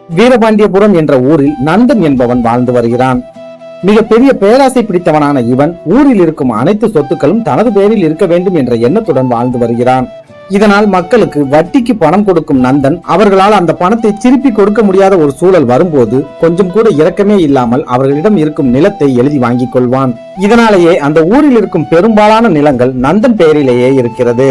வீரபாண்டியபுரம் என்ற ஊரில் நந்தன் என்பவன் வாழ்ந்து வருகிறான். மிக பெரிய பேராசை பிடித்தவனான இவன் ஊரில் இருக்கும் அனைத்து சொத்துக்களும் தனது பேரில் இருக்க வேண்டும் என்ற எண்ணத்துடன் வாழ்ந்து வருகிறான். இதனால் மக்களுக்கு வட்டிக்கு பணம் கொடுக்கும் நந்தன் அவர்களால் அந்த பணத்தை திருப்பி கொடுக்க முடியாத ஒரு சூழல் வரும்போது கொஞ்சம் கூட இரக்கமே இல்லாமல் அவர்களிடம் இருக்கும் நிலத்தை எழுதி வாங்கிக் கொள்வான். இதனாலேயே அந்த ஊரில் இருக்கும் பெரும்பாலான நிலங்கள் நந்தன் பெயரிலேயே இருக்கிறது.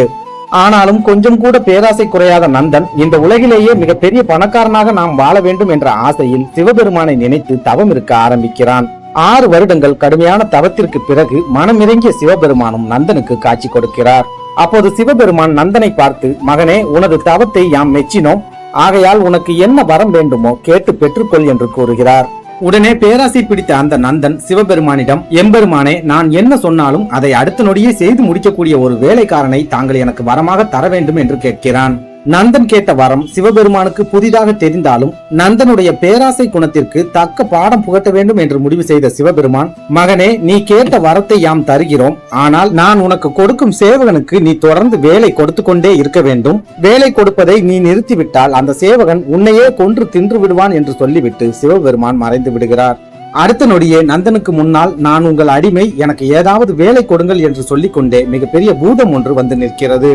ஆனாலும் கொஞ்சம் கூட பேராசை குறையாத நந்தன் இந்த உலகிலேயே மிகப்பெரிய பணக்காரனாக நாம் வாழ வேண்டும் என்ற ஆசையில் சிவபெருமானை நினைத்து தவம் இருக்க ஆரம்பிக்கிறான். 6 வருடங்கள் கடுமையான தவத்திற்கு பிறகு மனமிறங்கிய சிவபெருமானும் நந்தனுக்கு காட்சி கொடுக்கிறார். அப்போது சிவபெருமான் நந்தனை பார்த்து, மகனே, உனது தவத்தை யாம் மெச்சினோம். ஆகையால் உனக்கு என்ன வரம் வேண்டுமோ கேட்டு பெற்றுக்கொள் என்று கூறுகிறார். உடனே பேராசை பிடித்த அந்த நந்தன் சிவபெருமானிடம், எம்பெருமானே, நான் என்ன சொன்னாலும் அதை அடுத்த நொடியே செய்து முடிக்கக்கூடிய ஒரு வேலைக்காரனை தாங்கள் எனக்கு வரமாக தர வேண்டும் என்று கேட்கிறான். நந்தன் கேட்ட வரம் சிவபெருமானுக்கு புதிதாக தெரிந்தாலும் நந்தனுடைய பேராசை குணத்திற்கு தக்க பாடம் புகட்ட வேண்டும் என்று முடிவு செய்த சிவபெருமான், மகனே, நீ கேட்ட வரத்தை யாம் தருகிறோம். ஆனால் நான் உனக்கு கொடுக்கும் சேவகனுக்கு நீ தொடர்ந்து வேலை கொடுத்து கொண்டே இருக்க வேண்டும். வேலை கொடுப்பதை நீ நிறுத்திவிட்டால் அந்த சேவகன் உன்னையே கொன்று தின்று விடுவான் என்று சொல்லிவிட்டு சிவபெருமான் மறைந்து விடுகிறார். அடுத்த நொடியே நந்தனுக்கு முன்னால், நான் உங்கள் அடிமை, எனக்கு ஏதாவது வேலை கொடுங்கள் என்று சொல்லிக்கொண்டே மிகப்பெரிய பூதம் ஒன்று வந்து நிற்கிறது.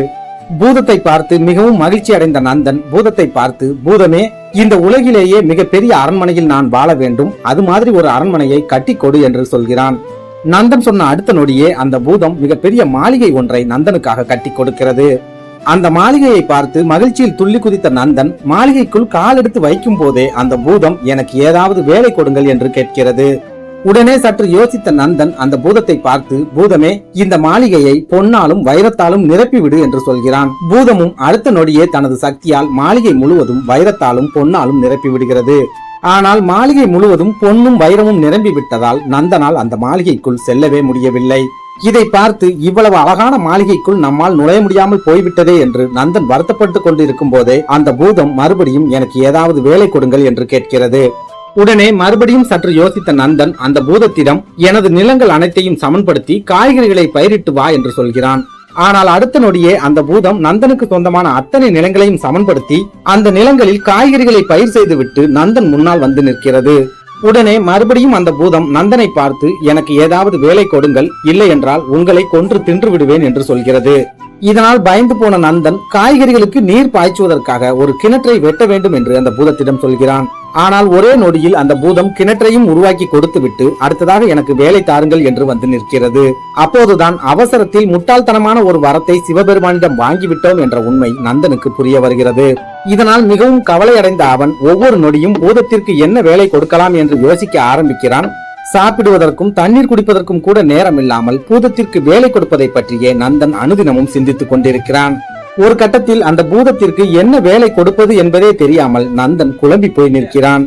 பூதத்தை பார்த்து மிகவும் மகிழ்ச்சி அடைந்த நந்தன் பூதத்தை பார்த்து, பூதமே, இந்த உலகிலேயே மிகப்பெரிய அரண்மனையில் நான் வாழ வேண்டும். அது மாதிரி ஒரு அரண்மனையை கட்டி கொடு என்று சொல்கிறான். நந்தன் சொன்ன அடுத்த நொடியே அந்த பூதம் மிகப்பெரிய மாளிகை ஒன்றை நந்தனுக்காக கட்டி கொடுக்கிறது. அந்த மாளிகையை பார்த்து மகிழ்ச்சியில் துள்ளி குதித்த நந்தன் மாளிகைக்குள் கால் எடுத்து வைக்கும் போதே அந்த பூதம், எனக்கு ஏதாவது வேலை கொடுங்கள் என்று கேட்கிறது. உடனே சற்று யோசித்த நந்தன் அந்த பூதத்தை பார்த்து, பூதமே, இந்த மாளிகையை பொன்னாலும் வைரத்தாலும் நிரப்பிவிடு என்று சொல்கிறான். பூதமும் அடுத்த நொடியே தனது சக்தியால் மாளிகை முழுவதும் வைரத்தாலும் பொன்னாலும் நிரப்பி விடுகிறது. ஆனால் மாளிகை முழுவதும் பொன்னும் வைரமும் நிரம்பி விட்டதால் நந்தனால் அந்த மாளிகைக்குள் செல்லவே முடியவில்லை. இதை பார்த்து, இவ்வளவு அழகான மாளிகைக்குள் நம்மால் நுழைய முடியாமல் போய்விட்டதே என்று நந்தன் வருத்தப்பட்டு கொண்டு இருக்கும் போதே அந்த பூதம் மறுபடியும், எனக்கு ஏதாவது வேலை கொடுங்கள் என்று கேட்கிறது. உடனே மறுபடியும் சற்று யோசித்த நந்தன் அந்த பூதத்திடம், எனது நிலங்கள் அனைத்தையும் சமன்படுத்தி காய்கறிகளை பயிரிட்டு வா என்று சொல்கிறான். ஆனால் அடுத்த நொடியே அந்த பூதம் நந்தனுக்கு சொந்தமான அத்தனை நிலங்களையும் சமன்படுத்தி அந்த நிலங்களில் காய்கறிகளை பயிர் செய்துவிட்டு நந்தன் முன்னால் வந்து நிற்கிறது. உடனே மறுபடியும் அந்த பூதம் நந்தனை பார்த்து, எனக்கு ஏதாவது வேலை கொடுங்கள், இல்லை என்றால் உங்களை கொன்று தின்று விடுவேன் என்று சொல்கிறது. இதனால் பயந்து போன நந்தன் காய்கறிகளுக்கு நீர் பாய்ச்சுவதற்காக ஒரு கிணற்றை வெட்ட வேண்டும் என்று அந்த பூதத்திடம் சொல்கிறான். ஆனால் ஒரே நொடியில் அந்த பூதம் கிணற்றையும் உருவாக்கி கொடுத்துவிட்டு அடுத்ததாக எனக்கு வேலை தாருங்கள் என்று வந்து நிற்கிறது. அப்போதுதான் அவசரத்தில் முட்டாள்தனமான ஒரு வரத்தை சிவபெருமானிடம் வாங்கிவிட்டோம் என்ற உண்மை நந்தனுக்கு புரிய வருகிறது. இதனால் மிகவும் கவலை அடைந்த அவன் ஒவ்வொரு நொடியும் பூதத்திற்கு என்ன வேலை கொடுக்கலாம் என்று யோசிக்க ஆரம்பிக்கிறான். சாப்பிடுவதற்கும் தண்ணீர் குடிப்பதற்கும் கூட நேரம் இல்லாமல் பூதத்திற்கு வேலை கொடுப்பதை பற்றியே நந்தன் அனுதினமும் சிந்தித்துக் கொண்டிருக்கிறான். ஒரு கட்டத்தில் அந்த பூதத்திற்கு என்ன வேலை கொடுப்பது என்பதே தெரியாமல் நந்தன் குழம்பி போய் நிற்கிறான்.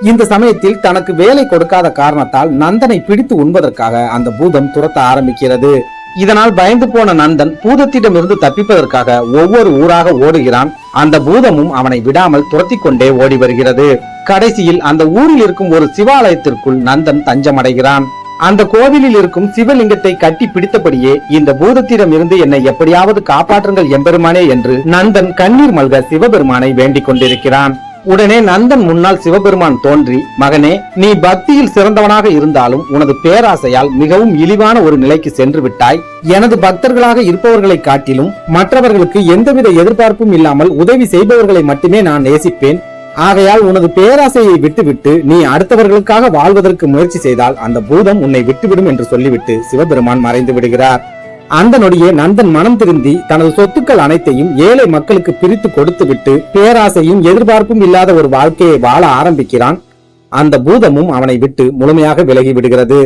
இந்த சமயத்தில் தனக்கு வேலை கொடுக்காத காரணத்தால் நந்தனை பிடித்து உண்பதற்காக அந்த பூதம் துரத்த ஆரம்பிக்கிறது. இதனால் பயந்து போன நந்தன் பூதத்திடமிருந்து தப்பிப்பதற்காக ஒவ்வொரு ஊராக ஓடுகிறான். அந்த பூதமும் அவனை விடாமல் துரத்தி கொண்டே ஓடி வருகிறது. கடைசியில் அந்த ஊரில் இருக்கும் ஒரு சிவாலயத்திற்குள் நந்தன் தஞ்சமடைகிறான். அந்த கோவிலில் இருக்கும் சிவலிங்கத்தை கட்டி பிடித்தபடியே, இந்த பூதத்திடம் இருந்து என்னை எப்படியாவது காப்பாற்றுங்கள் எம்பெருமானே என்று நந்தன் கண்ணீர் மல்க சிவபெருமானை வேண்டிக் கொண்டிருக்கிறான். உடனே நந்தன் முன்னால் சிவபெருமான் தோன்றி, மகனே, நீ பக்தியில் சிறந்தவனாக இருந்தாலும் உனது பேராசையால் மிகவும் இழிவான ஒரு நிலைக்கு சென்று விட்டாய். எனது பக்தர்களாக இருப்பவர்களை காட்டிலும் மற்றவர்களுக்கு எந்தவித எதிர்பார்ப்பும் இல்லாமல் உதவி செய்பவர்களை மட்டுமே நான் நேசிப்பேன். ஆகையால் உனது பேராசையை விட்டுவிட்டு நீ அடுத்தவர்களுக்காக வாழ்வதற்கு முயற்சி செய்தால் அந்த பூதம் உன்னை விட்டுவிடும் என்று சொல்லிவிட்டு சிவபெருமான் மறைந்து விடுகிறார். அந்த நொடியே நந்தன் மனம் திருந்தி தனது சொத்துக்கள் அனைத்தையும் ஏழை மக்களுக்கு பிரித்து கொடுத்துவிட்டு பேராசையும் எதிர்பார்ப்பும் இல்லாத ஒரு வாழ்க்கையை வாழ ஆரம்பிக்கிறான். அந்த பூதமும் அவனை விட்டு முழுமையாக விலகி விடுகிறது.